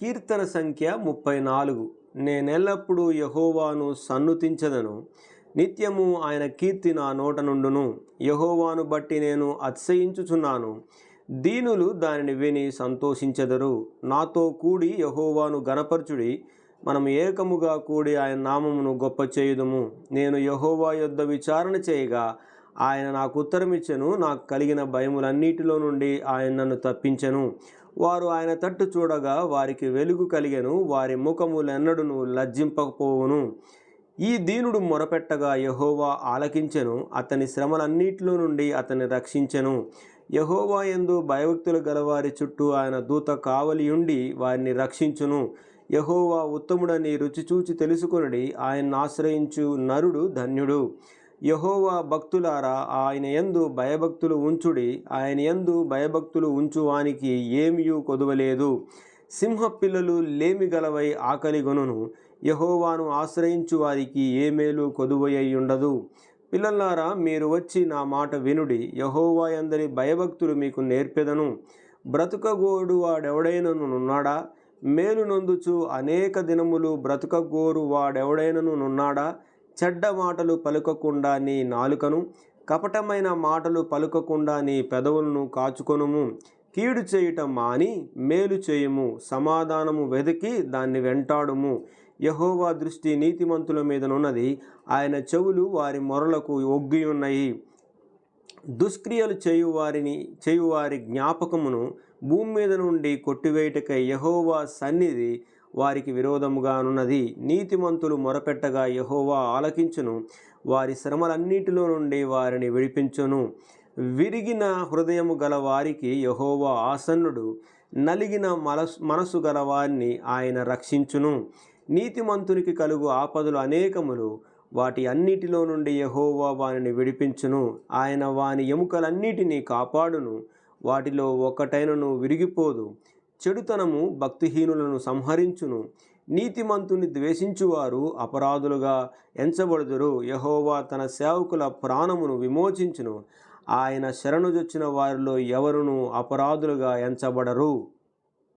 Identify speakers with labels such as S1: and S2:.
S1: కీర్తన సంఖ్య 34. నేనెల్లప్పుడూ యెహోవాను సన్నుతించెదను. నిత్యము ఆయన కీర్తి నా నోట నుండును. యెహోవాను బట్టి నేను అతిశయించుచున్నాను. దీనులు దానిని విని సంతోషించెదరు. నాతో కూడి యెహోవాను ఘనపరచుడి. మనం ఏకముగా కూడి ఆయన నామమును గొప్ప చేయుదుము. నేను యెహోవా యొద్ద విచారణ చేయగా ఆయన నాకు ఉత్తరమిచ్చెను. నాకు కలిగిన భయములన్నిటిలో నుండి ఆయన నన్ను తప్పించెను. వారు ఆయన తట్టు చూడగా వారికి వెలుగు కలిగెను. వారి ముఖములెన్నడును లజ్జింపకపోవును. ఈ దీనుడు మొరపెట్టగా యెహోవా ఆలకించెను. అతని శ్రమలన్నిటిలో నుండి అతన్ని రక్షించెను. యెహోవా యందు భయభక్తులు గలవారి చుట్టూ ఆయన దూత కావలియుండి వారిని రక్షించును. యెహోవా ఉత్తముడని రుచిచూచి తెలుసుకొనుడి. ఆయన్ను ఆశ్రయించు నరుడు ధన్యుడు. యెహోవా భక్తులారా, ఆయన యందు భయభక్తులు ఉంచుడి. ఆయన యందు భయభక్తులు ఉంచువానికి ఏమియూ కొదువలేదు. సింహపిల్లలు లేమి గలవై ఆకలిగొనును. యెహోవాను ఆశ్రయించు వారికి ఏ మేలు కొదువయ్యుండదు. పిల్లలారా, మీరు వచ్చి నా మాట వినుడి. యెహోవా యందలి భయభక్తులు మీకు నేర్పెదను. బ్రతుకగోరు వాడెవడైనను నున్నాడా? మేలు నొందుచు అనేక దినములు బ్రతుకగోరు వాడెవడైనను నున్నాడా? చెడ్డ మాటలు పలుకకుండా నీ నాలుకను, కపటమైన మాటలు పలుకకుండా నీ పెదవులను కాచుకొనుము. కీడు చేయుట మాని మేలు చేయుము. సమాధానము వెతికి దాన్ని వెంటాడుము. యెహోవా దృష్టి నీతిమంతుల మీదనున్నది. ఆయన చెవులు వారి మొరలకు ఒగ్గియున్నయి. దుష్క్రియలు చేయువారి జ్ఞాపకమును భూమి మీద నుండి కొట్టివేయుటకై యెహోవా సన్నిధి వారికి విరోధముగానున్నది. నీతిమంతులు మొరపెట్టగా యెహోవా ఆలకించును. వారి శ్రమలన్నిటిలో నుండి వారిని విడిపించును. విరిగిన హృదయము గల వారికి యెహోవా ఆసన్నుడు. నలిగిన మనసు గల వారిని ఆయన రక్షించును. నీతిమంతునికి కలుగు ఆపదలు అనేకములు. వాటి అన్నిటిలో నుండి యెహోవా వానిని విడిపించును. ఆయన వాని ఎముకలన్నిటినీ కాపాడును. వాటిలో ఒక్కటైనను విరిగిపోదు. చెడుతనము భక్తిహీనులను సంహరించును. నీతిమంతుని ద్వేషించువారు అపరాధులుగా ఎంచబడుదురు. యెహోవా తన సేవకుల ప్రాణమును విమోచించును. ఆయన శరణుజొచ్చిన వారిలో ఎవరునూ అపరాధులుగా ఎంచబడరు.